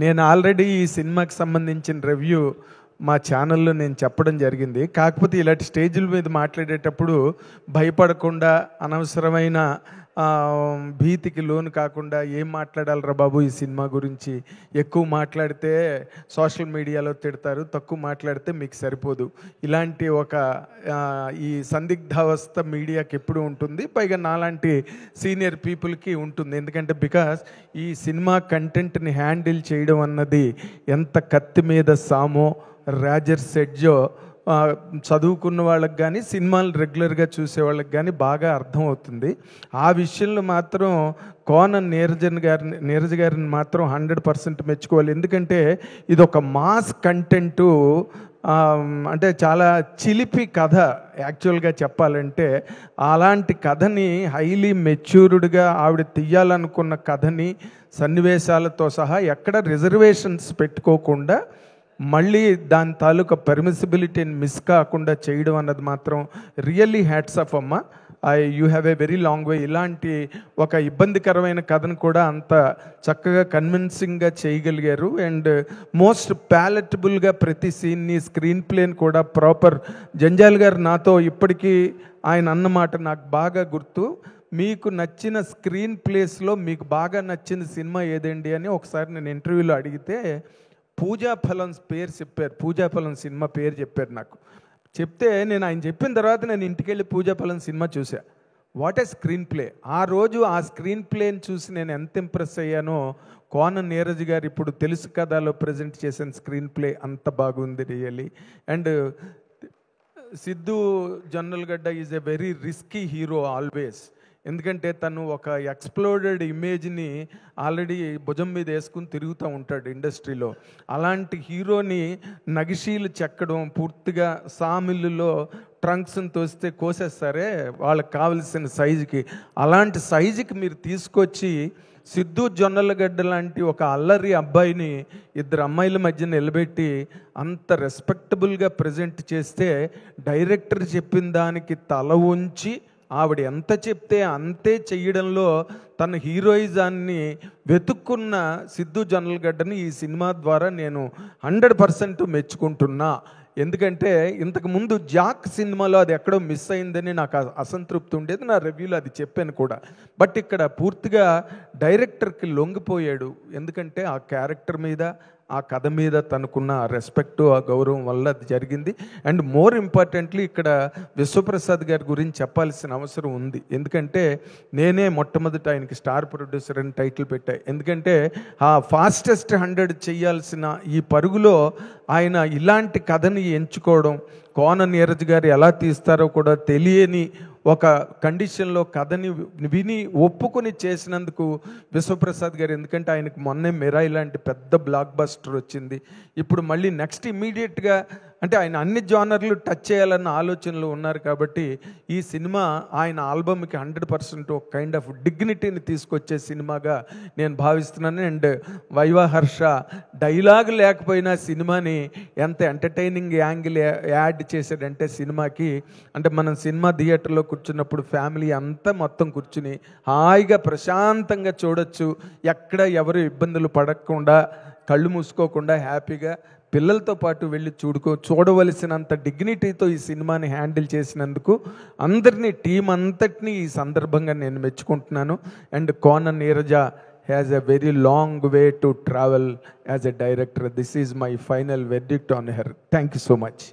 నేను ఆల్రెడీ ఈ సినిమాకి సంబంధించిన రివ్యూ మా ఛానల్లో నేను చెప్పడం జరిగింది. కాకపోతే ఇలాంటి స్టేజ్ల మీద మాట్లాడేటప్పుడు భయపడకుండా అనవసరమైన భీతికి లోను కాకుండా ఏం మాట్లాడాలరా బాబు ఈ సినిమా గురించి, ఎక్కువ మాట్లాడితే సోషల్ మీడియాలో తిడతారు, తక్కువ మాట్లాడితే మీకు సరిపోదు, ఇలాంటి ఒక ఈ సందిగ్ధావస్థ మీడియాకి ఎప్పుడు ఉంటుంది, పైగా నాలాంటి సీనియర్ పీపుల్కి ఉంటుంది. ఎందుకంటే బికాస్ ఈ సినిమా కంటెంట్ని హ్యాండిల్ చేయడం అన్నది ఎంత కత్తి మీద సామో రాజర్ సెడ్జో చదువుకున్న వాళ్ళకి కానీ సినిమాలు రెగ్యులర్గా చూసే వాళ్ళకి కానీ బాగా అర్థమవుతుంది. ఆ విషయంలో మాత్రం కోన నీరజ్ గారిని మాత్రం 100% మెచ్చుకోవాలి. ఎందుకంటే ఇది ఒక మాస్ కంటెంటు, అంటే చాలా చిలిపి కథ. యాక్చువల్గా చెప్పాలంటే అలాంటి కథని హైలీ మెచ్యూర్డ్గా ఆవిడ తీయాలనుకున్న కథని సన్నివేశాలతో సహా ఎక్కడ రిజర్వేషన్స్ పెట్టుకోకుండా మళ్ళీ దాని తాలూకా పర్మిసిబిలిటీని మిస్ కాకుండా చేయడం అన్నది మాత్రం రియల్లీ హ్యాట్స్ ఆఫ్ అమ్మ. You have a very long వే. ఇలాంటి ఒక ఇబ్బందికరమైన కథను కూడా అంత చక్కగా కన్విన్సింగ్గా చేయగలిగారు. అండ్ మోస్ట్ ప్యాలెటబుల్గా ప్రతి సీన్ని, స్క్రీన్ ప్లేని కూడా ప్రాపర్. జంజాల్ గారు నాతో ఇప్పటికీ ఆయన అన్నమాట నాకు బాగా గుర్తు, మీకు నచ్చిన స్క్రీన్ ప్లేస్లో మీకు బాగా నచ్చిన సినిమా ఏదండి అని ఒకసారి నేను ఇంటర్వ్యూలో అడిగితే పూజాఫలం పేరు చెప్పారు. పూజాఫలం సినిమా పేరు చెప్పారు నాకు. చెప్తే నేను ఆయన చెప్పిన తర్వాత నేను ఇంటికి వెళ్ళి పూజాఫలం సినిమా చూసా. What a screen play! ఆ రోజు ఆ స్క్రీన్ ప్లేని చూసి నేను ఎంత ఇంప్రెస్ అయ్యానో, కోన నీరజ్ గారు ఇప్పుడు తెలుసు కథలో ప్రజెంట్ చేసిన స్క్రీన్ ప్లే అంత బాగుంది really. And Siddhu Jonnalagadda is a very risky hero always. ఎందుకంటే తను ఒక ఎక్స్ప్లోడెడ్ ఇమేజ్ని ఆల్రెడీ భుజం మీద వేసుకుని తిరుగుతూ ఉంటాడు ఇండస్ట్రీలో. అలాంటి హీరోని నగిషీలు చెక్కడం, పూర్తిగా సామిల్లులో ట్రంక్స్ని తోస్తే కోసేస్తారే వాళ్ళకి కావలసిన సైజుకి, అలాంటి సైజుకి మీరు తీసుకొచ్చి సిద్ధు జొన్నలగడ్డ లాంటి ఒక అల్లరి అబ్బాయిని ఇద్దరు అమ్మాయిల మధ్య నిలబెట్టి అంత రెస్పెక్టబుల్గా ప్రజెంట్ చేస్తే, డైరెక్టర్ చెప్పిన దానికి తల ఉంచి ఆవిడ ఎంత చెప్తే అంతే చెయ్యడంలో తన హీరోయిజాన్ని వెతుక్కున్న సిద్ధు జొన్నలగడ్డని ఈ సినిమా ద్వారా నేను 100% మెచ్చుకుంటున్నా. ఎందుకంటే ఇంతకుముందు జాక్ సినిమాలో అది ఎక్కడో మిస్ అయిందని నాకు అసంతృప్తి ఉండేది, నా రివ్యూలో అది చెప్పాను కూడా. బట్ ఇక్కడ పూర్తిగా డైరెక్టర్కి లొంగిపోయాడు. ఎందుకంటే ఆ క్యారెక్టర్ మీద, ఆ కథ మీద తనకున్న రెస్పెక్టు, ఆ గౌరవం వల్ల అది జరిగింది. అండ్ మోర్ ఇంపార్టెంట్లీ ఇక్కడ విశ్వప్రసాద్ గారి గురించి చెప్పాల్సిన అవసరం ఉంది. ఎందుకంటే నేనే మొట్టమొదట ఆయనకి స్టార్ ప్రొడ్యూసర్ అని టైటిల్ పెట్టా. ఎందుకంటే ఆ ఫాస్టెస్ట్ 100 చేయాల్సిన ఈ పరుగులో ఆయన ఇలాంటి కథని ఎంచుకోవడం, కోన నీరజ్ గారు ఎలా తీస్తారో కూడా తెలియని ఒక కండిషన్లో కథని విని ఒప్పుకొని చేసినందుకు విశ్వప్రసాద్ గారు. ఎందుకంటే ఆయనకు మొన్నే మిరాయి లాంటి పెద్ద బ్లాక్ బస్టర్ వచ్చింది. ఇప్పుడు మళ్ళీ నెక్స్ట్ ఇమ్మీడియట్గా అంటే ఆయన అన్ని జానర్లు టచ్ చేయాలన్న ఆలోచనలు ఉన్నారు. కాబట్టి ఈ సినిమా ఆయన ఆల్బమ్కి 100% ఒక కైండ్ ఆఫ్ డిగ్నిటీని తీసుకొచ్చే సినిమాగా నేను భావిస్తున్నాను. అండ్ వైవా హర్ష డైలాగ్ లేకపోయినా సినిమాని ఎంత ఎంటర్టైనింగ్ యాంగిల్ యాడ్ చేశాడంటే సినిమాకి, అంటే మనం సినిమా థియేటర్లో కూర్చున్నప్పుడు ఫ్యామిలీ అంతా మొత్తం కూర్చుని హాయిగా ప్రశాంతంగా చూడొచ్చు. ఎక్కడ ఎవరు ఇబ్బందులు పడకుండా, కళ్ళు మూసుకోకుండా హ్యాపీగా పిల్లలతో పాటు వెళ్ళి చూడవలసినంత డిగ్నిటీతో ఈ సినిమాని హ్యాండిల్ చేసినందుకు అందరినీ, టీం అంతటినీ ఈ సందర్భంగా నేను మెచ్చుకుంటున్నాను. And Kona Neeraja has a very long way to travel as a director. This is my final verdict on her. Thank you so much.